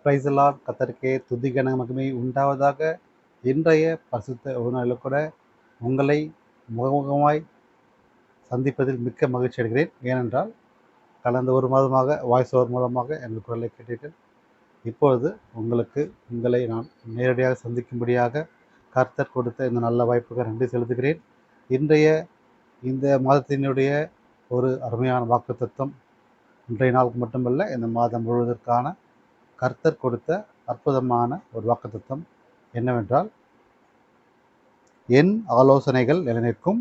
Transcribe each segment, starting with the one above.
Price Lord. கர்த்தருக்கே துதி கன மகிமை உண்டாவதாக. இன்றைய பரிசுத்த உணவில் கூட உங்களை முகமுகமாய் சந்திப்பதில் மிக்க மகிழ்ச்சி அடைகிறேன். ஏனென்றால் கடந்த ஒரு மாதமாக வாய்ஸ் ஓவர் மூலமாக எனது குரலை கேட்டீர்கள். இப்பொழுது உங்களை நான் நேரடியாக சந்திக்கும்படியாக கர்த்தர் கொடுத்த இந்த நல்ல வாய்ப்புக்கு நன்றி செலுத்துகிறேன். இன்றைய இந்த மாதத்தினுடைய ஒரு அருமையான வாக்குத்தத்தம் இன்றைய நாளுக்கு மட்டுமல்ல, இந்த மாதம் முழுவதற்கான கர்த்தர் கொடுத்த அற்புதமான ஒரு வாக்குத்தத்தம் என்னவென்றால், என் ஆலோசனைகள் நிலைநிற்கும்,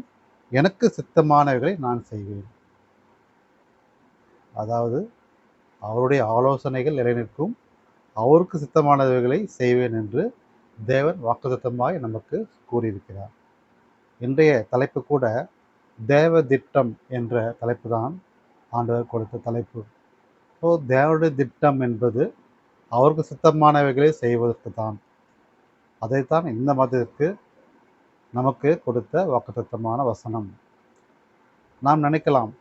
எனக்கு சித்தமானவைகளை நான் செய்வேன். அதாவது அவருடைய ஆலோசனைகள் நிலைநிற்கும், அவருக்கு சித்தமானவைகளை செய்வேன் என்று தேவன் வாக்குத்தத்தமாய் நமக்கு கூறியிருக்கிறார். இன்றைய தலைப்பு கூட தேவ திட்டம் என்ற தலைப்பு தான் ஆண்டவர் கொடுத்த தலைப்பு. ஸோ தேவனுடைய திட்டம் என்பது அவருக்கு சித்தமானவைகளை செய்வதற்கு தான். அதைத்தான் இந்த மாதத்திற்கு நமக்கு கொடுத்த வாக்குத்தத்தமான வசனம். நாம் நினைக்கலாம்,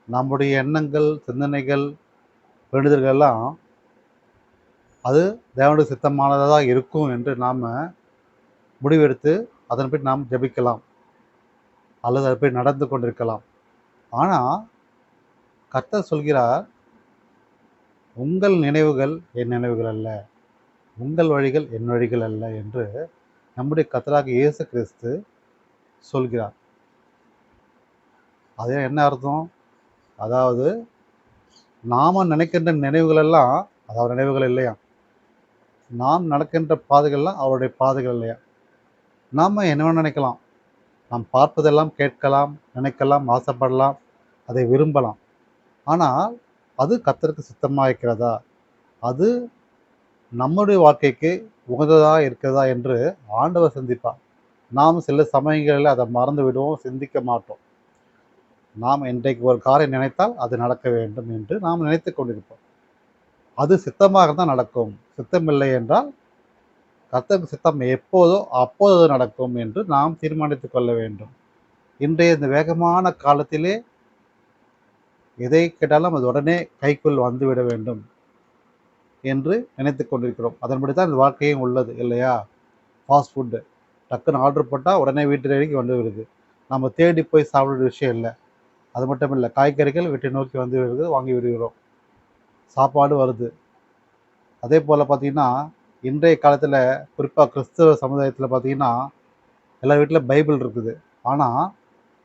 நம்முடைய எண்ணங்கள், சிந்தனைகள், வேண்டுதல்கள் எல்லாம் அது தேவனுடைய சித்தமானதாக இருக்கும் என்று நாம் முடிவெடுத்து அதன்படி நாம் ஜெபிக்கலாம், அல்லது அதன்படி நடந்து கொண்டிருக்கலாம். ஆனால் கர்த்தர் சொல்கிறார், உங்கள் நினைவுகள் என் நினைவுகள் அல்ல, உங்கள் வழிகள் என் வழிகள் அல்ல என்று நம்முடைய கர்த்தராகிய இயேசு கிறிஸ்து சொல்கிறார். அது என்ன அர்த்தம்? அதாவது நாம் நினைக்கின்ற நினைவுகள் எல்லாம் அதாவது நினைவுகள் இல்லையா, நாம் நடக்கின்ற பாதைகள்லாம் அவருடைய பாதைகள் இல்லையா. நாம் என்ன நினைக்கலாம், நாம் பார்ப்பதெல்லாம் கேட்கலாம், நினைக்கலாம், ஆசைப்படலாம், அதை விரும்பலாம். ஆனால் அது கர்த்தருக்கு சித்தமாக இருக்கிறதா, அது நம்முடைய வாழ்க்கைக்கு உகந்ததாக இருக்கிறதா என்று ஆண்டவர் சிந்திப்பார். நாம் சில சமயங்களில் அதை மறந்து விடுவோம், சிந்திக்க மாட்டோம். நாம் இன்றைக்கு ஒரு காரியம் நினைத்தால் அது நடக்க வேண்டும் என்று நாம் நினைத்து கொண்டிருப்போம். அது சித்தமாக தான் நடக்கும். சித்தமில்லை என்றால் கர்த்தருக்கு சித்தம் எப்போதோ அப்போது அது நடக்கும் என்று நாம் தீர்மானித்து கொள்ள வேண்டும். இன்றைய இந்த வேகமான காலத்திலே எதை கேட்டாலும் அது உடனே கைக்குள் வந்துவிட வேண்டும் என்று நினைத்து கொண்டிருக்கிறோம். அதன்படி தான் இந்த வாழ்க்கையும் உள்ளது இல்லையா? ஃபாஸ்ட் ஃபுட்டு டக்குன்னு ஆர்டர் போட்டால் உடனே வீட்டு வரைக்கும் வந்து விடுது. நம்ம தேடி போய் சாப்பிட்ற விஷயம் இல்லை. அது மட்டும் இல்லை, காய்கறிகள் வீட்டை நோக்கி வந்து விடுது, வாங்கி விடுகிறோம், சாப்பாடு வருது. அதே போல் பார்த்திங்கன்னா, இன்றைய காலத்தில் குறிப்பாக கிறிஸ்தவ சமுதாயத்தில் பார்த்திங்கன்னா, எல்லா வீட்டில் பைபிள் இருக்குது. ஆனால்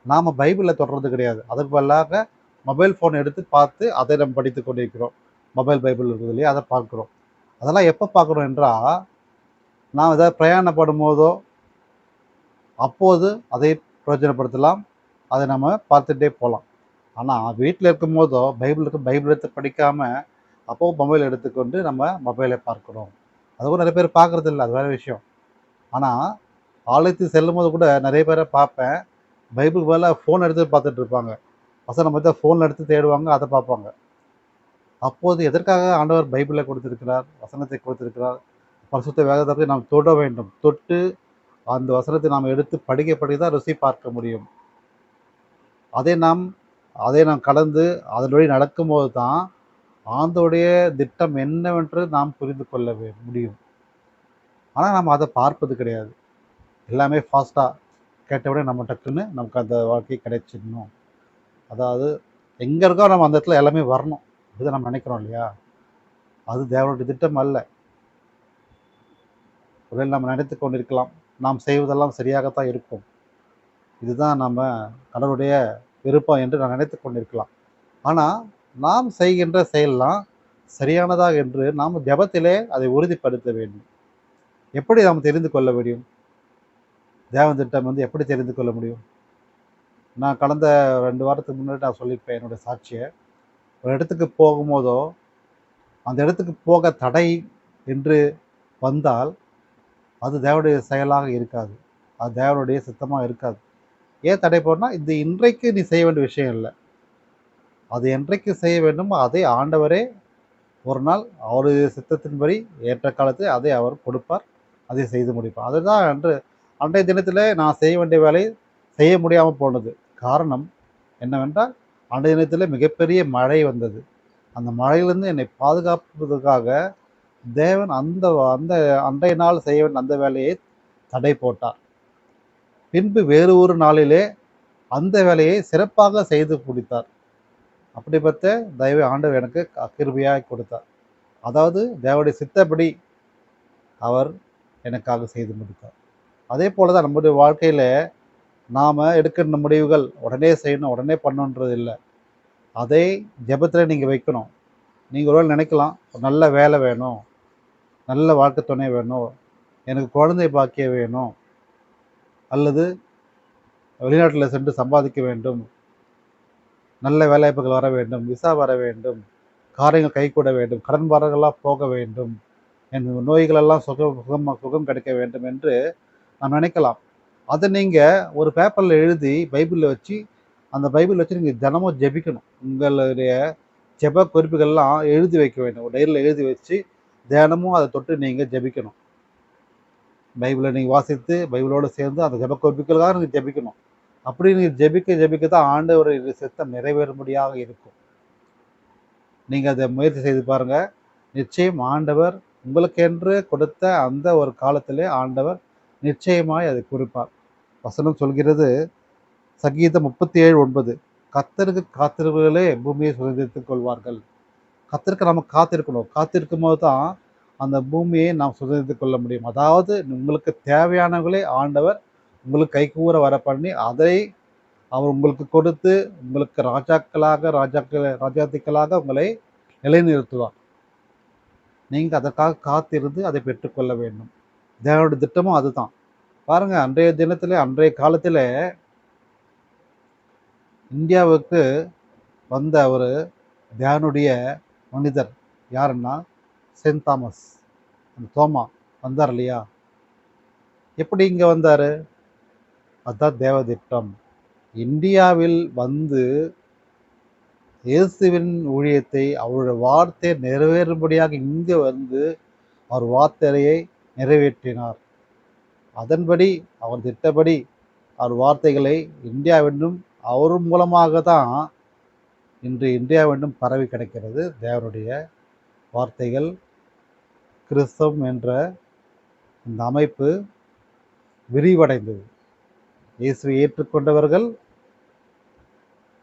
நாம் பைபிளை தொடர்றது கிடையாது. அதற்கு பதிலாக மொபைல் ஃபோன் எடுத்து பார்த்து அதை நம்ம படித்து கொண்டிருக்கிறோம். மொபைல் பைபிள் இருக்குது இல்லையா, அதை பார்க்குறோம். அதெல்லாம் எப்போ பார்க்குறோம் என்றால், நாம் எதாவது பிரயாணப்படும் போதோ அப்போது அதை பிரயோஜனப்படுத்தலாம், அதை நம்ம பார்த்துட்டே போகலாம். ஆனால் வீட்டில் இருக்கும் போதோ பைபிள் எடுத்து படிக்காமல் அப்போது மொபைல் எடுத்துக்கொண்டு நம்ம மொபைலை பார்க்குறோம். அதுவும் நிறைய பேர் பார்க்குறது இல்லை, அது வேறு விஷயம். ஆனால் ஆலயத்துக்கு செல்லும் போது கூட நிறைய பேரை பார்ப்பேன், பைபிளுக்கு பதிலாக ஃபோன் எடுத்து பார்த்துட்டு இருப்பாங்க. வசனம் பார்த்தா ஃபோனில் எடுத்து தேடுவாங்க, அதை பார்ப்பாங்க. அப்போது எதற்காக ஆண்டவர் பைபிளை கொடுத்திருக்கிறார், வசனத்தை கொடுத்திருக்கிறார்? பரிசுத்த வேதத்தை நாம் தொட வேண்டும். தொட்டு அந்த வசனத்தை நாம் எடுத்து படிக்க தான் ருசி பார்க்க முடியும். அதை நாம் கடந்து அதன் வழி நடக்கும்போது தான் ஆண்டவருடைய திட்டம் என்னவென்று நாம் புரிந்து கொள்ள முடியும். ஆனால் நம்ம அதை பார்ப்பது கிடையாது. எல்லாமே ஃபாஸ்ட்டாக கேட்டவுடனே நம்ம டக்குன்னு நமக்கு அந்த வாழ்க்கை கிடைச்சிடணும். அதாவது எங்கே இருக்கோ நம்ம அந்த இடத்துல எல்லாமே வரணும், இதுதான் நம்ம நினைக்கிறோம் இல்லையா? அது தேவனுடைய திட்டம் அல்ல. ஒருவேளை நம்ம நினைத்து கொண்டிருக்கலாம், நாம் செய்வதெல்லாம் சரியாகத்தான் இருக்கும், இதுதான் நம்ம கடவுளுடைய விருப்பம் என்று நான் நினைத்து கொண்டிருக்கலாம். ஆனால் நாம் செய்கின்ற செயல்லாம் சரியானதாக என்று நாம் ஜெபத்திலே அதை உறுதிப்படுத்த வேண்டும். எப்படி நாம் தெரிந்து கொள்ள முடியும்? தேவன் திட்டம் எப்படி தெரிந்து கொள்ள முடியும்? நான் கடந்த 2 வாரத்துக்கு முன்னாடி நான் சொல்லியிருப்பேன் என்னுடைய சாட்சியை. ஒரு இடத்துக்கு போகும்போதோ அந்த இடத்துக்கு போக தடை என்று வந்தால் அது தேவனுடைய செயலாக இருக்காது, அது தேவனுடைய சித்தமாக இருக்காது. ஏன் தடை போடனா, இது இன்றைக்கு நீ செய்ய வேண்டிய விஷயம் இல்லை, அது என்றைக்கு செய்ய வேண்டுமோ அதை ஆண்டவரே ஒரு நாள் அவருடைய சித்தத்தின்படி ஏற்ற காலத்தில் அதை அவர் கொடுப்பார், அதை செய்து முடிப்பார். அதுதான் அன்றைய தினத்தில் நான் செய்ய வேண்டிய வேலை செய்ய முடியாமல் போனது. காரணம் என்னவென்றால், அன்றைய தினத்தில் மிகப்பெரிய மழை வந்தது. அந்த மழையிலிருந்து என்னை பாதுகாப்பதற்காக தேவன் அந்த அந்த அன்றைய நாள் செய்ய வேண்டிய அந்த வேலையை தடை போட்டார். பின்பு வேறு ஒரு நாளிலே அந்த வேலையை சிறப்பாக செய்து முடித்தார். அப்படிப்பட்ட தயவை ஆண்டவர் எனக்கு கிருபையாய் கொடுத்தார். அதாவது தேவனுடைய சித்தப்படி அவர் எனக்காக செய்து முடித்தார். அதே போல தான் நம்முடைய வாழ்க்கையில நாம எடுக்கின்ற முடிவுகள் உடனே செய்யணும், உடனே பண்ணணுன்றது இல்ல. அதை ஜெபத்துல நீங்க வைக்கணும். நீங்க ஒருவேளை நினைக்கலாம், ஒரு நல்ல வேலை வேணும், நல்ல வாழ்க்கை துணை வேணும், எனக்கு குழந்தை பாக்கியம் வேணும், அல்லது வெளிநாட்டுல சென்று சம்பாதிக்க வேண்டும், நல்ல வேலைவாய்ப்புகள் வர வேண்டும், விசா வர வேண்டும், காரியங்கள் கைகூட வேண்டும், கடன் பாரங்கள்லாம் போக வேண்டும், என் நோய்களெல்லாம் சுகம் கிடைக்க வேண்டும் என்று நாம் நினைக்கலாம். அதை நீங்க ஒரு பேப்பர்ல எழுதி பைபிள்ல வச்சு, அந்த பைபிள் வச்சு நீங்க தினமும் ஜெபிக்கணும். உங்களுடைய ஜெப குறிப்புகள்லாம் எழுதி வைக்க வேண்டும். ஒரு டைரியில எழுதி வச்சு தினமும் அதை தொட்டு நீங்க ஜெபிக்கணும். பைபிளை நீங்க வாசித்து பைபிளோடு சேர்ந்து அந்த ஜெப குறிப்புகளுக்காக நீங்க ஜெபிக்கணும். அப்படி நீங்க ஜெபிக்க தான் ஆண்டவருடைய சித்தம் நிறைவேறும்படியாக இருக்கும். நீங்க அதை முயற்சி செய்து பாருங்க. நிச்சயம் ஆண்டவர் உங்களுக்கென்று கொடுத்த அந்த ஒரு காலத்திலே ஆண்டவர் நிச்சயமாய் அதை குறிப்பார். வசனம் சொல்கிறது, சங்கீதம் 37:9, கர்த்தருக்கு காத்திருப்பவர்களே பூமியை சுதந்திரித்துக் கொள்வார்கள். கர்த்தருக்கு நம்ம காத்திருக்கணும். காத்திருக்கும் போது தான் அந்த பூமியை நாம் சுதந்திரித்துக் கொள்ள முடியும். அதாவது உங்களுக்கு தேவையானவர்களே ஆண்டவர் உங்களுக்கு கைகூற வர பண்ணி, அதை அவர் உங்களுக்கு கொடுத்து உங்களுக்கு ராஜாத்திகளாக உங்களை நிலைநிறுத்துவார். நீங்க அதற்காக காத்திருந்து அதை பெற்றுக்கொள்ள வேண்டும். தேவனுடைய திட்டமும் அதுதான். பாருங்க, அன்றைய தினத்திலே அன்றைய காலத்திலே இந்தியாவுக்கு வந்த ஒரு தேவனுடைய மனிதர் யாருன்னா செயின்ட் தாமஸ், அந்த தோமா வந்தார் இல்லையா? எப்படி இங்க வந்தாரு? அதுதான் தேவ திட்டம். இந்தியாவில் வந்து இயேசுவின் ஊழியத்தை அவருடைய வார்த்தை நிறைவேறும்படியாக இங்கு வந்து அவர் வார்த்தையை நிறைவேற்றினார். அதன்படி அவர் திட்டப்படி அவர் வார்த்தைகளை இந்தியாவென்றும் அவர் மூலமாக தான் இன்று இந்தியாவென்றும் பரவி கிடைக்கிறது. தேவனுடைய வார்த்தைகள், கிறிஸ்தவம் என்ற இந்த அமைப்பு விரிவடைந்தது. இயேசுவை ஏற்றுக்கொண்டவர்கள்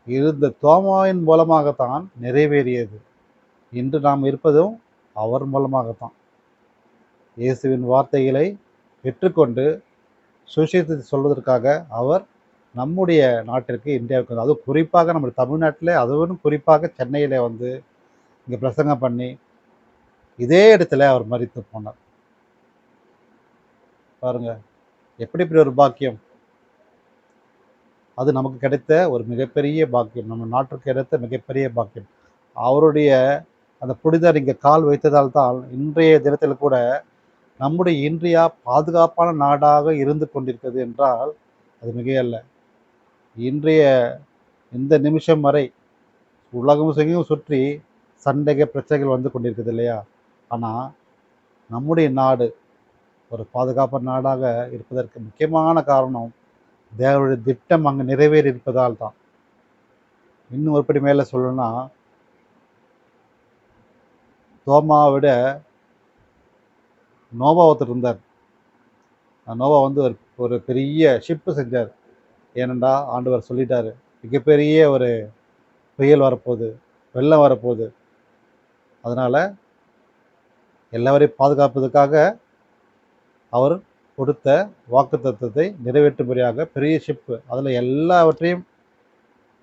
இருந்த தோமாவின் மூலமாகத்தான் நிறைவேறியது. இன்று நாம் இருப்பதும் அவர் மூலமாகத்தான். இயேசுவின் வார்த்தைகளை பெற்றுக்கொண்டு சுவிசேஷத்தை சொல்வதற்காக அவர் நம்முடைய நாட்டிற்கு இந்தியாவுக்கு வந்து, அதுவும் குறிப்பாக நம்ம தமிழ்நாட்டில், அதுவும் குறிப்பாக சென்னையில் வந்து இங்கே பிரசங்கம் பண்ணி இதே இடத்துல அவர் மரித்து போனார். பாருங்க, எப்படி இப்படி ஒரு பாக்கியம்! அது நமக்கு கிடைத்த ஒரு மிகப்பெரிய பாக்கியம், நம்ம நாட்டுக்கு கிடைத்த மிகப்பெரிய பாக்கியம். அவருடைய அந்த புனிதர் இங்கே கால் வைத்ததால் தான் இன்றைய தினத்தில் கூட நம்முடைய இந்தியா பாதுகாப்பான நாடாக இருந்து கொண்டிருக்கிறது என்றால் அது மிகையல்ல. இன்றைய இந்த நிமிஷம் வரை உலகம் எங்கேயும் சுற்றி சண்டைகள் பிரச்சனைகள் வந்து கொண்டிருக்குது இல்லையா? ஆனால் நம்முடைய நாடு ஒரு பாதுகாப்பான நாடாக இருப்பதற்கு முக்கியமான காரணம் தேவனுடைய திட்டம் அங்கே நிறைவேறி இருப்பதால் தான். இன்னும் ஒருபடி மேலே சொல்லணும்னா, தோமாவை விட நோவா ஒருத்தர் இருந்தார். நோவா வந்து ஒரு பெரிய ஷிப்பு செஞ்சார். ஏனென்றா ஆண்டவர் சொல்லிட்டாரு, மிகப்பெரிய ஒரு புயல் வரப்போகுது, வெள்ளம் வரப்போகுது. அதனால் எல்லாரையும் பாதுகாப்பதற்காக அவர் கொடுத்த வாக்குத்தத்தத்தை நிறைவேற்றும்படியாக பெரிய ஷிப்பு, அதில் எல்லாவற்றையும்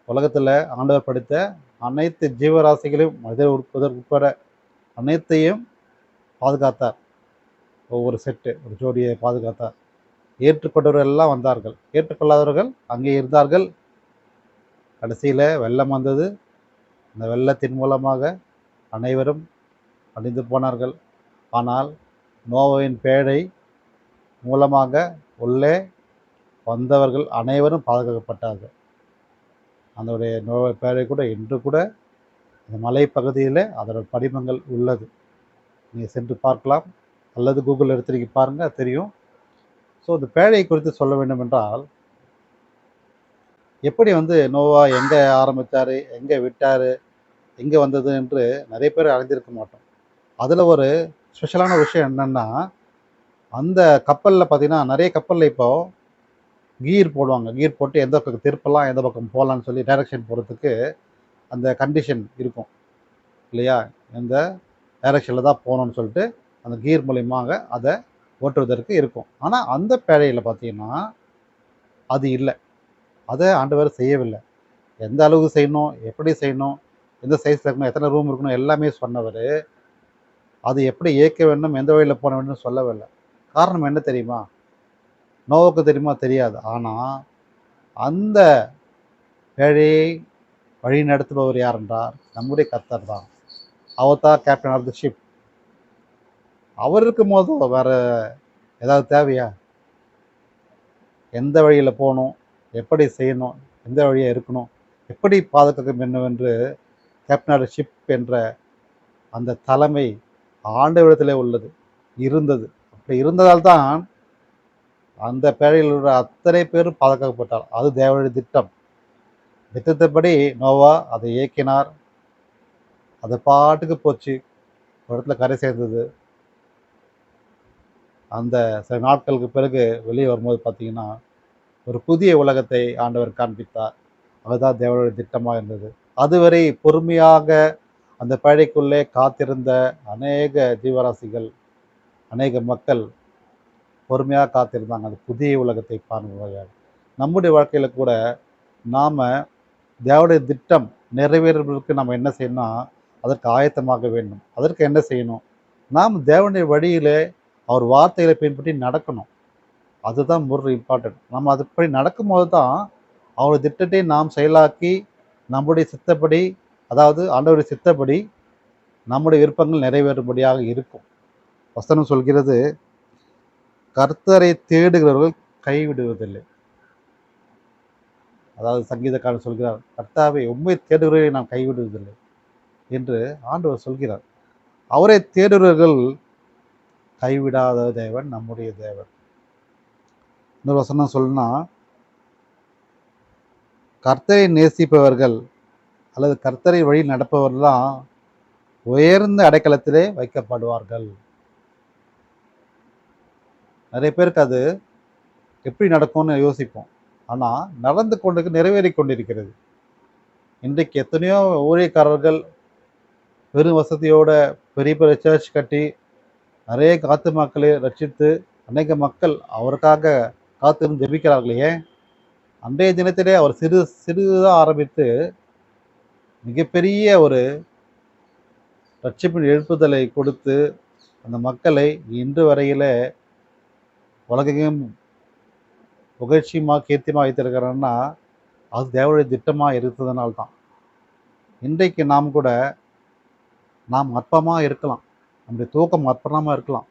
உலகத்தில் ஆண்டவர் படைத்த அனைத்து ஜீவராசிகளையும் மனிதர் உட்பட அனைத்தையும் பாதுகாத்தார். ஒவ்வொரு செட்டு ஒரு ஜோடியை பாதுகாத்தார். ஏற்றுக்கொண்டவர்கள் எல்லாம் வந்தார்கள், ஏற்றுக்கொள்ளாதவர்கள் அங்கே இருந்தார்கள். கடைசியில் வெள்ளம் வந்தது. அந்த வெள்ளத்தின் மூலமாக அனைவரும் அழிந்து போனார்கள். ஆனால் நோவாவின் பேழை மூலமாக உள்ளே வந்தவர்கள் அனைவரும் பாதுகாக்கப்பட்டார்கள். அதனுடைய நோவா பேழை கூட இன்று கூட இந்த மலைப்பகுதியில் அதோட படிமங்கள் உள்ளது. நீங்கள் சென்று பார்க்கலாம், அல்லது கூகுள் எடுத்து நீங்கள் பாருங்கள், தெரியும். ஸோ இந்த பேழையை குறித்து சொல்ல வேண்டும் என்றால், எப்படி வந்து நோவா எங்கே ஆரம்பித்தார், எங்கே விட்டார், எங்கே வந்தது என்று நிறைய பேர் அறிந்திருக்க மாட்டோம். அதில் ஒரு ஸ்பெஷலான விஷயம் என்னென்னா, அந்த கப்பலில் பார்த்தீங்கன்னா நிறைய கப்பலில் இப்போது கீர் போடுவாங்க. கீர் போட்டு எந்த பக்கம் திருப்பலாம், எந்த பக்கம் போகலான்னு சொல்லி டைரக்ஷன் போகிறதுக்கு அந்த கண்டிஷன் இருக்கும் இல்லையா? எந்த டைரக்ஷனில் தான் போகணுன்னு சொல்லிட்டு அந்த கீர் மூலியமாக அதை ஓட்டுவதற்கு இருக்கும். ஆனால் அந்த பேழையில் பார்த்தீங்கன்னா அது இல்லை. அதை ஆண்டவர் செய்யவில்லை. எந்த அளவுக்கு செய்யணும், எப்படி செய்யணும், எந்த சைஸில் இருக்கணும், எத்தனை ரூம் இருக்கணும் எல்லாமே சொன்னவர், அது எப்படி இயக்க வேண்டும், எந்த வழியில் போக வேண்டும் சொல்லவில்லை. காரணம் என்ன தெரியுமா? நோவாவுக்கு தெரியுமா? தெரியாது. ஆனால் அந்த பேழையை வழி நடத்துபவர் யார் என்றால் நம்முடைய கர்த்தர் தான். அவர் தான் கேப்டன் ஆஃப் த ஷிப். அவர் இருக்கும் போது வேற ஏதாவது தேவையா? எந்த வழியில் போகணும், எப்படி செய்யணும், எந்த வழியாக இருக்கணும், எப்படி பாதுகாக்க வேண்டும் என்று கேப்டன் ஆஃப் த ஷிப் என்ற அந்த தலைமை ஆண்டவரிடத்திலே உள்ளது, இருந்தது. அப்படி இருந்ததால் தான் அந்த பேழையில் உள்ள அத்தனை பேரும் பாதுகாக்கப்பட்டார். அது தேவனுடைய திட்டம். திட்டத்தின்படி நோவா அதை இயக்கினார். அது பாட்டுக்கு போச்சு. ஒரு இடத்துல கரை சேர்ந்தது. அந்த சில நாட்களுக்கு பிறகு வெளியே வரும்போது பார்த்தீங்கன்னா, ஒரு புதிய உலகத்தை ஆண்டவர் காண்பித்தார். அதுதான் தேவனுடைய திட்டமாக இருந்தது. அதுவரை பொறுமையாக அந்த பேழைக்குள்ளே காத்திருந்த அநேக ஜீவராசிகள், அநேக மக்கள் பொறுமையாக காத்திருந்தாங்க அந்த புதிய உலகத்தை காணும்படியாக. நம்முடைய வாழ்க்கையில் கூட நாம் தேவனுடைய திட்டம் நிறைவேறுவதற்கு நம்ம என்ன செய்யணும்னா, அதற்கு ஆயத்தமாக வேண்டும். அதற்கு என்ன செய்யணும்? நாம் தேவனுடைய வழியிலே அவர் வார்த்தைகளை பின்பற்றி நடக்கணும். அதுதான் இம்பார்ட்டன்ட். நம்ம அதுபடி நடக்கும்போது தான் அவருடைய திட்டத்தை நாம் செயலாக்கி நம்முடைய சித்தப்படி, அதாவது ஆண்டவருடைய சித்தப்படி நம்முடைய விருப்பங்கள் நிறைவேறும்படியாக இருக்கும். வசனம் சொல்கிறது, கர்த்தரை தேடுகிறவர்கள் கைவிடுவதில்லை. அதாவது சங்கீதக்காரன் சொல்கிறார், கர்த்தாவே உம்மை தேடுகிறவர்களை நான் கைவிடுவதில்லை என்று ஆண்டவர் சொல்கிறார். அவரை தேடுகிறவர்கள் கைவிடாத தேவன் நம்முடைய தேவன். இன்னொரு வசனம் சொல்லணும்னா, கர்த்தரை நேசிப்பவர்கள் அல்லது கர்த்தரை வழி நடப்பவர்கள்லாம் உயர்ந்த அடைக்கலத்திலே வைக்கப்படுவார்கள். நிறைய பேருக்கு அது எப்படி நடக்கும்னு யோசிப்போம். ஆனால் நடந்து கொண்டு நிறைவேறி கொண்டிருக்கிறது. இன்றைக்கு எத்தனையோ ஊழியக்காரர்கள் பெரும் வசதியோட பெரிய பெரிய சர்ச் கட்டி நிறைய ஆத்துமாக்களை ரட்சித்து அநேக மக்கள் அவருக்காக காத்திருந்து ஜெபிக்கிறார்கள். ஏன்? அன்றைய தினத்திலே அவர் சிறிதாக ஆரம்பித்து மிகப்பெரிய ஒரு ரட்சிப்பின் எழுப்புதலை கொடுத்து அந்த மக்களை இன்று வரையில உலகையும் புகழ்ச்சியமாக கீர்த்தியமாக வைத்திருக்கிறான்னா அது தேவனுடைய திட்டமாக இருந்ததுனால்தான். இன்றைக்கு நாம் அற்பமாக இருக்கலாம், நம்முடைய தூக்கம் அற்பமாக இருக்கலாம்,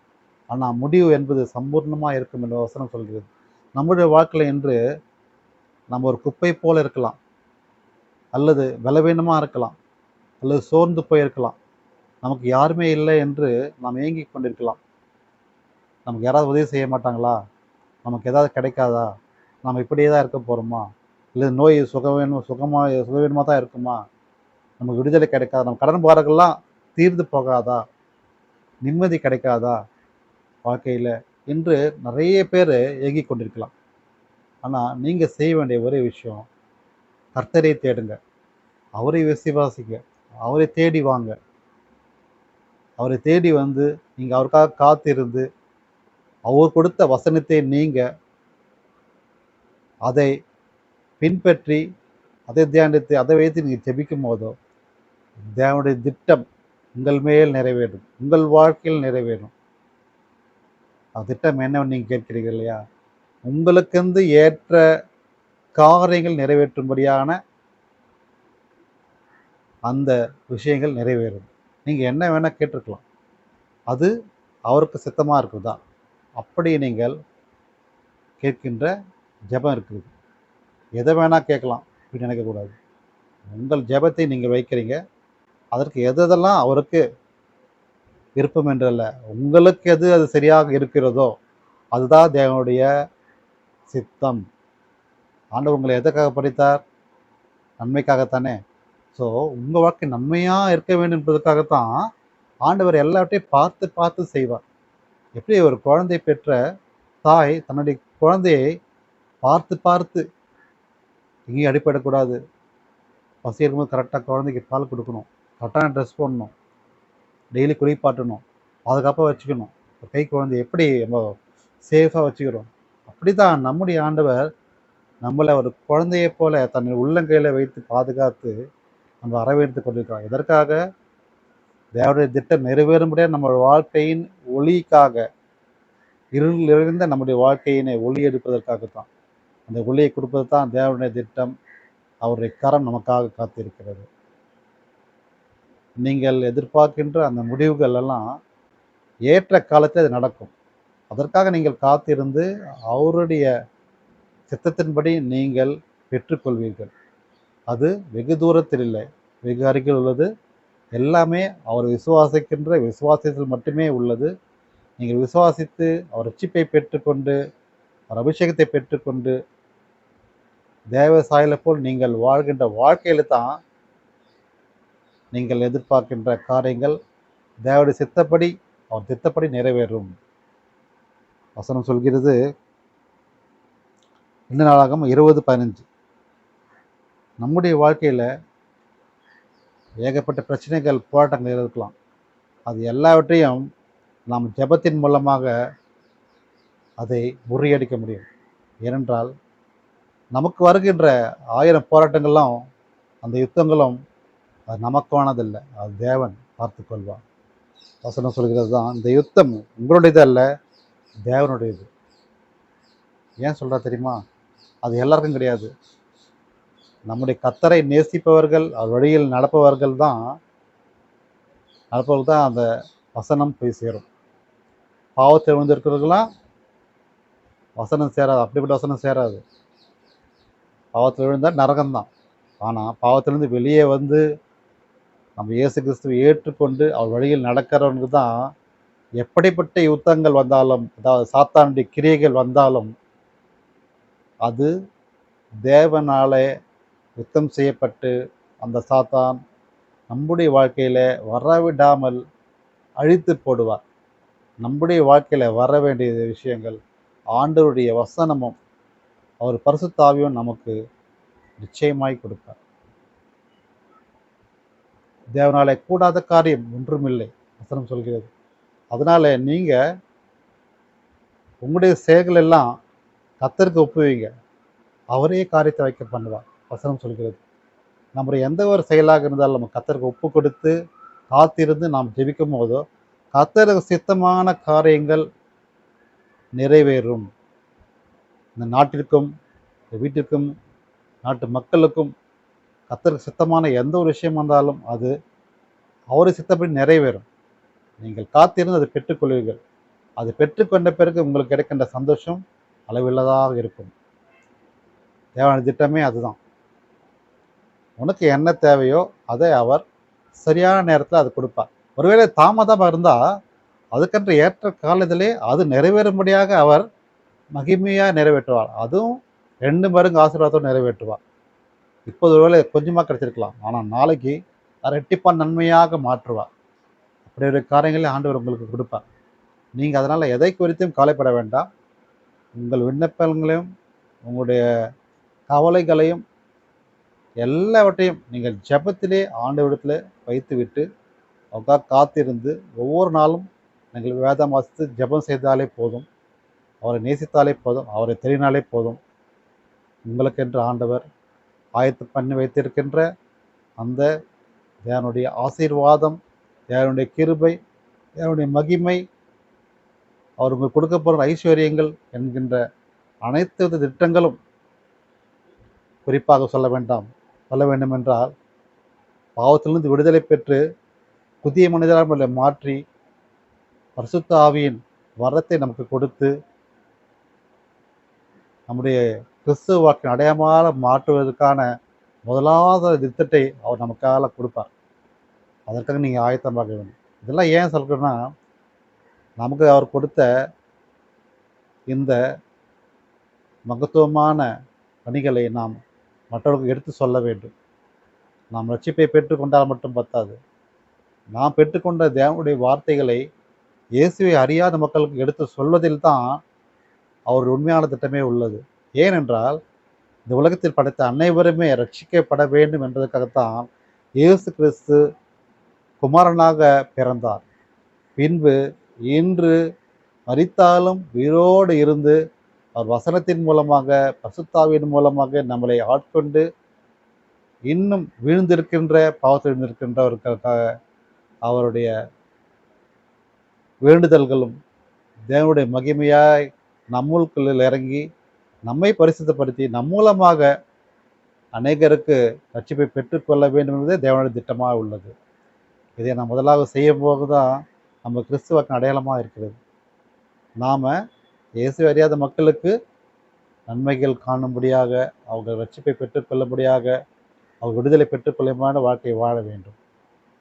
ஆனால் முடிவு என்பது சம்பூர்ணமாக இருக்கும் என்ற வசனம் சொல்கிறது. நம்முடைய வாழ்க்கையில் இன்று நம்ம ஒரு குப்பை போல இருக்கலாம், அல்லது பலவீனமாக இருக்கலாம், அல்லது சோர்ந்து போயிருக்கலாம், நமக்கு யாருமே இல்லை என்று நாம் ஏங்கி கொண்டிருக்கலாம். நமக்கு யாராவது உதவி செய்ய மாட்டாங்களா, நமக்கு ஏதாவது கிடைக்காதா, நம்ம இப்படியே தான் இருக்க போகிறோமா, இல்லை நோய் சுகவீனமாக தான் இருக்குமா, நமக்கு விடுதலை கிடைக்காதா, நம்ம கடன் பாரங்கள்லாம் தீர்ந்து போகாதா, நிம்மதி கிடைக்காதா வாழ்க்கையில் என்று நிறைய பேர் ஏங்கி கொண்டிருக்கலாம். ஆனால் நீங்கள் செய்ய வேண்டிய ஒரே விஷயம், கர்த்தரை தேடுங்க, அவரை விசுவாசிங்க, அவரை தேடி வாங்க. அவரை தேடி வந்து நீங்கள் அவருக்காக காத்திருந்து அவர் கொடுத்த வசனத்தை நீங்கள் அதை பின்பற்றி அதை தியானித்து அதை வைத்து நீங்கள் ஜெபிக்கும் போதோ தேவனுடைய திட்டம் உங்கள் மேல் நிறைவேறும், உங்கள் வாழ்க்கையில் நிறைவேறும். அந்த திட்டம் என்னன்னு நீங்கள் கேட்கிறீர்கள் இல்லையா? உங்களுக்கென்று ஏற்ற காரியங்கள் நிறைவேற்றும்படியான அந்த விஷயங்கள் நிறைவேறும். நீங்கள் என்ன வேணால் கேட்டிருக்கலாம், அது அவருக்கு சித்தமாக இருக்குதா? அப்படி நீங்கள் கேட்கின்ற ஜெபம் இருக்குது. எதை வேணால் கேட்கலாம் அப்படின்னு நினைக்கக்கூடாது. உங்கள் ஜெபத்தை நீங்கள் வைக்கிறீங்க, அதற்கு எதெல்லாம் அவருக்கு விருப்பம் என்றல்ல, உங்களுக்கு எது அது சரியாக இருக்கிறதோ அதுதான் தேவனுடைய சித்தம். ஆண்டவர் உங்களை எதற்காக படைத்தார்? நன்மைக்காகத்தானே. ஸோ உங்கள் வாழ்க்கை நன்மையாக இருக்க வேண்டும் என்பதற்காகத்தான் ஆண்டவர் எல்லாவற்றையும் பார்த்து பார்த்து செய்வார். எப்படி ஒரு குழந்தை பெற்ற தாய் தன்னுடைய குழந்தையை பார்த்து பார்த்து எங்கேயும் அடிபடக்கூடாது, பசி இருக்கும்போது கரெக்டாக குழந்தைக்கு பால் கொடுக்கணும், கரெக்டான ட்ரெஸ் போடணும், டெய்லி குளிப்பாட்டணும், பாதுகாப்பாக வச்சுக்கணும். கை குழந்தை எப்படி நம்ம சேஃபாக வச்சுக்கிறோம், அப்படி தான் நம்முடைய ஆண்டவர் நம்மளை ஒரு குழந்தையை போல தன்னை உள்ளங்கையில் வைத்து பாதுகாத்து நம்ம வரவேற்று கொண்டிருக்கிறோம். எதற்காக? தேவனுடைய திட்டம் நிறைவேறும்படியாக நம்ம வாழ்க்கையின் ஒளிக்காக, இருள் நிறைந்த நம்முடைய வாழ்க்கையினை ஒளி எடுப்பதற்காகத்தான். அந்த ஒளியை கொடுப்பது தான் தேவனுடைய திட்டம். அவருடைய கரம் நமக்காக காத்திருக்கிறது. நீங்கள் எதிர்பார்க்கின்ற அந்த முடிவுகள் எல்லாம் ஏற்ற காலத்தில் அது நடக்கும். அதற்காக நீங்கள் காத்திருந்து அவருடைய சித்தத்தின்படி நீங்கள் பெற்றுக்கொள்வீர்கள். அது வெகு தூரத்தில் இல்லை, வெகு அருகில் உள்ளது. எல்லாமே அவர் விசுவாசிக்கின்ற விசுவாசத்தில் மட்டுமே உள்ளது. நீங்கள் விசுவாசித்து அவர் ரட்சிப்பை பெற்றுக்கொண்டு, அவர் அபிஷேகத்தை பெற்றுக்கொண்டு, தேவ சாயலை போல் நீங்கள் வாழ்கின்ற வாழ்க்கையில் தான் நீங்கள் எதிர்பார்க்கின்ற காரியங்கள் தேவனுடைய சித்தப்படி, அவர் திட்டப்படி நிறைவேறும். வசனம் சொல்கிறது 2 நாளாகமம் 20:15. நம்முடைய வாழ்க்கையில் ஏகப்பட்ட பிரச்சனைகள், போராட்டங்கள் இருக்கலாம். அது எல்லாவற்றையும் நாம் ஜெபத்தின் மூலமாக அதை முறியடிக்க முடியும். ஏனென்றால் நமக்கு வருகின்ற 1000 போராட்டங்களும் அந்த யுத்தங்களும் அது நமக்கானதில்லை, அது தேவன் பார்த்து கொள்வார். வசனம் சொல்கிறது தான், இந்த யுத்தம் உங்களுடையது அல்ல, தேவனுடையது. ஏன் சொல்கிறா தெரியுமா? அது எல்லாருக்கும் கிடையாது. நம்முடைய கர்த்தரை நேசிப்பவர்கள், அவர் வழியில் நடப்பவர்கள் தான் அந்த வசனம் போய் சேரும். பாவத்தை விழுந்திருக்கிறவர்களாம் வசனம் சேராது, அப்படிப்பட்ட வசனம் சேராது. பாவத்தில் விழுந்தால் நரகம்தான். ஆனால் பாவத்திலிருந்து வெளியே வந்து நம்ம இயேசு கிறிஸ்துவை ஏற்றுக்கொண்டு அவர் வழியில் நடக்கிறவனுக்கு தான் எப்படிப்பட்ட யுத்தங்கள் வந்தாலும், அதாவது சாத்தானுடைய கிரியைகள் வந்தாலும், அது தேவனாலே யுத்தம் செய்யப்பட்டு அந்த சாத்தான் நம்முடைய வாழ்க்கையில் வரவிடாமல் அழித்து போடுவார். நம்முடைய வாழ்க்கையில் வர வேண்டிய விஷயங்கள் ஆண்டவருடைய வசனமும் அவர் பரிசுத்த ஆவியும் நமக்கு நிச்சயமாய் கொடுப்பார். தேவனாலே கூடாத காரியம் ஒன்றுமில்லை, வசனம் சொல்கிறது. அதனால நீங்கள் உங்களுடைய செயல்கள் எல்லாம் கர்த்தருக்கு ஒப்புவீங்க, அவரே காரியத்தை வைக்க பண்ணுவார். வசனம் சொல்கிறது. நம்முடைய எந்த ஒரு செயலாக இருந்தாலும் நம்ம கர்த்தருக்கு ஒப்பு கொடுத்து காத்திருந்து நாம் ஜெபிக்கும் போதோ கர்த்தருக்கு சித்தமான காரியங்கள் நிறைவேறும். இந்த நாட்டிற்கும், இந்த வீட்டிற்கும், நாட்டு மக்களுக்கும் கர்த்தருக்கு சித்தமான எந்த ஒரு விஷயம் வந்தாலும் அது அவரை சித்தப்படி நிறைவேறும். நீங்கள் காத்திருந்து அதை பெற்றுக்கொள்வீர்கள். அது பெற்றுக்கொண்ட பிறகு உங்களுக்கு கிடைக்கின்ற சந்தோஷம் அளவில்லதாக இருக்கும். தேவனுடைய திட்டமே அதுதான். உனக்கு என்ன தேவையோ அதை அவர் சரியான நேரத்தில் அது கொடுப்பார். ஒருவேளை தாமதமாக இருந்தால் அதுக்கென்று ஏற்ற காலத்திலே அது நிறைவேறும்படியாக அவர் மகிமையாக நிறைவேற்றுவார். அதுவும் 2 மடங்கு ஆசீர்வாதத்தோடு நிறைவேற்றுவார். இப்போது ஒருவேளை கொஞ்சமாக கிடைச்சிருக்கலாம், ஆனால் நாளைக்கு இரட்டிப்பான நன்மையாக மாற்றுவார். அப்படி ஒரு காரியங்களை ஆண்டவர் உங்களுக்கு கொடுப்பார். நீங்கள் அதனால் எதை குறித்தும் கவலைப்பட வேண்டாம். உங்கள் விண்ணப்பங்களையும் உங்களுடைய கவலைகளையும் எல்லாவற்றையும் நீங்கள் ஜெபத்திலே ஆண்டவரிடத்தில் வைத்துவிட்டு அவருக்காக காத்திருந்து ஒவ்வொரு நாளும் நீங்கள் வேதம் வாசித்து ஜெபம் செய்தாலே போதும், அவரை நேசித்தாலே போதும், அவரை தெரியினாலே போதும். உங்களுக்கென்று ஆண்டவர் ஆயத்து பண்ணி வைத்திருக்கின்ற அந்த தேவனுடைய ஆசீர்வாதம், தேவனுடைய கிருபை, தேவனுடைய மகிமை, அவர் உங்களுக்கு கொடுக்க போகிற ஐஸ்வர்யங்கள் என்கின்ற அனைத்து வித திட்டங்களும், குறிப்பாக சொல்ல வேண்டும் என்றால் பாவத்திலிருந்து விடுதலை பெற்று புதிய மனிதராக நம்மளை மாற்றி பரிசுத்த ஆவியின் வரத்தை நமக்கு கொடுத்து நம்முடைய கிறிஸ்துவ வாழ்க்கையின் அடையாளமாக மாற்றுவதற்கான முதலாவது திட்டத்தை அவர் நமக்காக கொடுப்பார். அதற்காக நீங்கள் ஆயத்தமாக வேண்டும். இதெல்லாம் ஏன் சொல்கிறேன்னா, நமக்கு அவர் கொடுத்த இந்த மகத்துவமான பணிகளை நாம் மற்றவர்களுக்கு எடுத்து சொல்ல வேண்டும். நாம் ரட்சிப்பை பெற்றுக்கொண்டால் மட்டும் பத்தாது, நாம் பெற்றுக்கொண்ட தேவனுடைய வார்த்தைகளை இயேசுவை அறியாத மக்களுக்கு எடுத்து சொல்வதில் தான் அவர் உண்மையான திட்டமே உள்ளது. ஏனென்றால் இந்த உலகத்தில் படைத்த அனைவருமே ரட்சிக்கப்பட வேண்டும் என்பதற்காகத்தான் இயேசு கிறிஸ்து குமாரனாக பிறந்தார். பின்பு இன்று மரித்தாலும் உயிரோடு இருந்து அவர் வசனத்தின் மூலமாக, பரிசுத்தாவியின் மூலமாக நம்மளை ஆட்கொண்டு இன்னும் வீழ்ந்திருக்கின்ற பாவத்தில் இருந்திருக்கின்றவர்களுக்காக அவருடைய வேண்டுதல்களும் தேவனுடைய மகிமையாய் நம்முக்குள் இறங்கி நம்மை பரிசுத்தப்படுத்தி நம் மூலமாக அநேகருக்கு ரட்சிப்பை பெற்றுக்கொள்ள வேண்டும் என்பதே தேவனுடைய திட்டமாக உள்ளது. இதை நாம் முதலாக செய்யும் போது தான் நம்ம கிறிஸ்துவக்கு அடையாளமாக இருக்கிறது. நாம் இயேசு அறியாத மக்களுக்கு நன்மைகள் காணும்படியாக, அவங்க ரட்சிப்பை பெற்றுக்கொள்ளும்படியாக, அவங்க விடுதலை பெற்றுக்கொள்ளுமான வாழ்க்கையை வாழ வேண்டும்.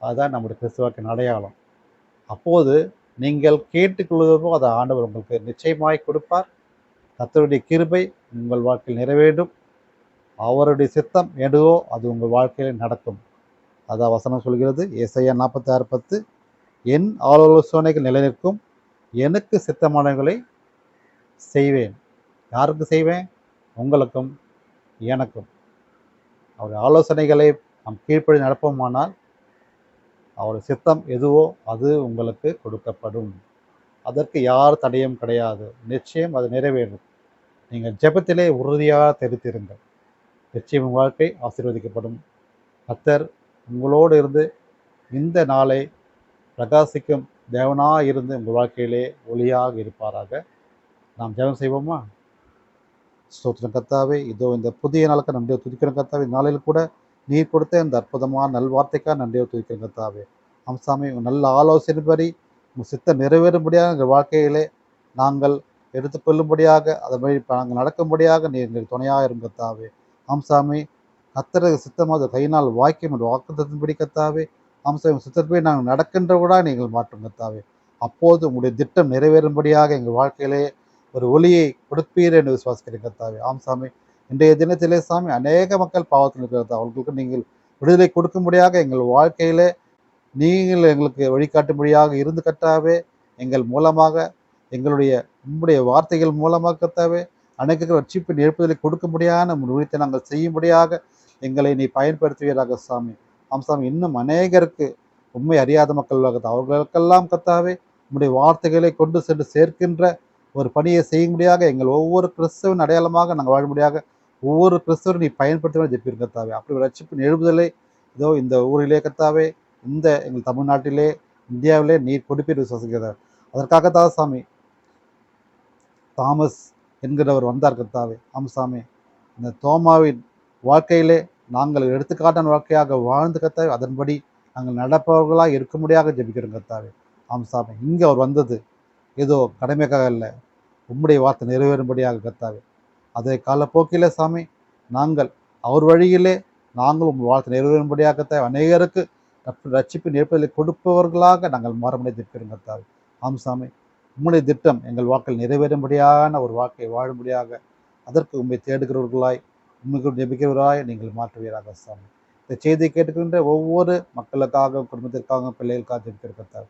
அதுதான் நம்முடைய கிறிஸ்துவக்கின் அடையாளம். அப்போது நீங்கள் கேட்டுக்கொள்வதோ அதை ஆண்டவர் உங்களுக்கு நிச்சயமாய் கொடுப்பார். கர்த்தருடைய கிருபை உங்கள் வாழ்க்கையில் நிறைவேண்டும். அவருடைய சித்தம் எதுவோ அது உங்கள் வாழ்க்கையில் நடக்கும். அதான் வசனம் சொல்கிறது, ஏசாயா 46:10, என் ஆலோசனைகள் நிலைநிற்கும், எனக்கு சித்தமானவர்களை செய்வேன். யாருக்கு செய்வேன்? உங்களுக்கும் எனக்கும். அவருடைய ஆலோசனைகளை நாம் கீழ்ப்படி நடப்போமானால் அவருடைய சித்தம் எதுவோ அது உங்களுக்கு கொடுக்கப்படும். அதற்கு யார் தடையும் கிடையாது. நிச்சயம் அது நிறைவேறும். நீங்கள் ஜெபத்திலே உறுதியாக தெரித்திருங்கள். நிச்சயம் வாழ்க்கை ஆசீர்வதிக்கப்படும். கர்த்தர் உங்களோடு இருந்து இந்த நாளை பிரகாசிக்கும் தேவனாக இருந்து உங்கள் வாழ்க்கையிலே ஒளியாக இருப்பாராக. நாம் ஜெபம் செய்வோமா? ஸ்தோத்திரம் கர்த்தாவே, இதோ இந்த புதிய நாளுக்கு நன்றியை துதிக்கிறோம் கர்த்தாவே. நாளில் கூட நீர் கொடுத்த இந்த அற்புதமான நல்வார்த்தைக்காக நன்றியை துதிக்கிறோம் கர்த்தாவே. அம்சாமி, உங்கள் நல்ல ஆலோசனைப்படி உங்கள் சித்தம் நிறைவேறும்படியாக எங்கள் வாழ்க்கையிலே நாங்கள் எடுத்துக்கொள்ளும்படியாக அதன்படி நாங்கள் நடக்கும்படியாக நீர் எங்கள் துணையாக இருக்கும் கர்த்தாவே. ஆம்சாமி, கர்த்தரது சித்தமாக கையினால் வாக்கியம் என்று வாக்குத்தத்தின்படி கர்த்தாவே. ஆம்சாமி, சித்தப்படி நாங்கள் நடக்கின்றவர்களா நீங்கள் மாற்றும் கர்த்தாவே. அப்போது உங்களுடைய திட்டம் நிறைவேறும்படியாக எங்கள் வாழ்க்கையிலே ஒரு ஒளியை கொடுப்பீர் என்று விசுவாசிக்கிறேன் கர்த்தாவே. ஆம்சாமி, இன்றைய தினத்திலே சாமி அநேக மக்கள் பாவத்தில் இருக்கிறதா அவர்களுக்கு நீங்கள் விடுதலை கொடுக்கும்படியாக எங்கள் வாழ்க்கையிலே நீங்கள் எங்களுக்கு வழிகாட்டும்படியாக இருந்து கர்த்தாவே. எங்கள் மூலமாக எங்களுடைய உம்முடைய வார்த்தைகள் மூலமாக கர்த்தாவே அநேகருக்கு ரட்சிப்பின் எழுப்புதலை கொடுக்கும்படியான உரித்தை நாங்கள் செய்யும்படியாக எங்களை நீ பயன்படுத்துவீராக சாமி. சாமி, இன்னும் அநேகருக்கு உண்மை அறியாத மக்கள் அவர்களுக்கெல்லாம் கர்த்தாவே உம்முடைய வார்த்தைகளை கொண்டு சென்று சேர்க்கின்ற ஒரு பணியை செய்யும்படியாக எங்கள் ஒவ்வொரு கிறிஸ்தவன் அடையாளமாக நாங்கள் வாழும்படியாக ஒவ்வொரு கிறிஸ்தவரும் நீ பயன்படுத்துவதை ஜெபிக்கிறோம் கர்த்தாவே. அப்படி ஒரு ரட்சிப்பின் எழுப்புதலை இதோ இந்த ஊரிலே கர்த்தாவே, இந்த எங்கள் தமிழ்நாட்டிலே, இந்தியாவிலே நீர் கொடுப்பீர் விசுவாசிக்கிறார். அதற்காகத்தான் சாமி தாமஸ் என்கிறவர் வந்தார் கர்த்தாவே. சாமி, இந்த தோமாவின் வாழ்க்கையிலே நாங்கள் எடுத்துக்காட்டான வாழ்க்கையாக வாழ்ந்து கர்த்தாவே, அதன்படி நாங்கள் நடப்பவர்களாக இருக்கும்படியாக ஜெபிக்கிறோம் கர்த்தாவே. சாமி, இங்கே அவர் வந்தது ஏதோ கடமைக்காக இல்லை, உம்முடைய வார்த்தை நிறைவேறும்படியாக கர்த்தாவே. அதை காலப்போக்கிலே சாமி நாங்கள் அவர் வழியிலே நாங்கள் உங்கள் வார்த்தை நிறைவேறும்படியாக கர்த்தாவே அநேகருக்கு ரட்சிப்பின் ஏற்பதை கொடுப்பவர்களாக நாங்கள் மாறும்படியாக ஜெபிக்கிறோம் கர்த்தாவே. சாமி, உம்முடைய திட்டம் எங்கள் வாழ்க்கையில் நிறைவேறும்படியான ஒரு வாழ்க்கையை வாழும்படியாக அதற்கு உண்மை தேடுகிறவர்களாய் உண்மைக்கு ஜெபிக்கிறவர்களாய் நீங்கள் மாற்றுவீராக சாமி. இந்த செய்தியை கேட்டுக்கின்ற ஒவ்வொரு மக்களுக்காக, குடும்பத்திற்காக, பிள்ளைகளுக்காக ஜெபிக்கிற கர்த்தாவே,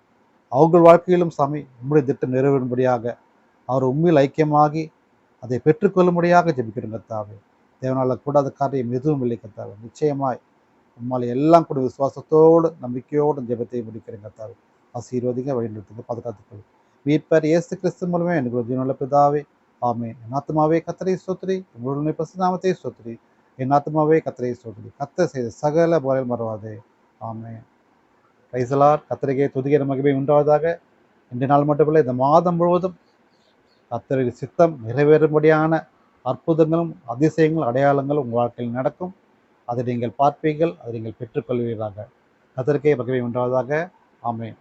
அவர்கள் வாழ்க்கையிலும் சாமி உம்முடைய திட்டம் நிறைவேறும்படியாக அவர் உண்மையில் ஐக்கியமாகி அதை பெற்றுக்கொள்ளும்படியாக ஜெபிக்கிறோம் கர்த்தாவே. தேவனால் கூடாத காரியம் எதுவும் இல்லை கர்த்தாவே. நிச்சயமாய் உம்மால் எல்லாம் கூட விசுவாசத்தோடு நம்பிக்கையோடு ஜெபத்தை முடிக்கிறேன் கர்த்தாவே. ஆசீர்வதிங்க, வழிநடத்துங்க, பாதுகாத்துக்கொள்ளும். மீட்பர் இயேசு கிறிஸ்து மூலமே எனக்கு ஜீவனுள்ள பிதாவே, ஆமென். என் ஆத்துமாவே கர்த்தரை ஸ்தோத்திரி, உங்களுடைய பரிசுத்த நாமத்தை ஸ்தோத்திரி. என் ஆத்துமாவே கர்த்தரை ஸ்தோத்திரி, கர்த்தர் செய்த சகல உபகாரங்களையும் மறவாதே. ஆமென். Praise the Lord. கர்த்தருக்கே துதிக்கிற மகிமை உண்டாவதாக. இன்றைய நாள் மட்டுமில்லை, இந்த மாதம் முழுவதும் கர்த்தருடைய சித்தம் நிறைவேறும்படியான அற்புதங்களும் அதிசயங்களும் அடையாளங்களும் உங்கள் வாழ்க்கையில் நடக்கும். அதை நீங்கள் பார்ப்பீர்கள், அதை நீங்கள் பெற்றுக்கொள்வீர்களாக. கர்த்தருக்கே மகிமை உண்டாவதாக. ஆமென்.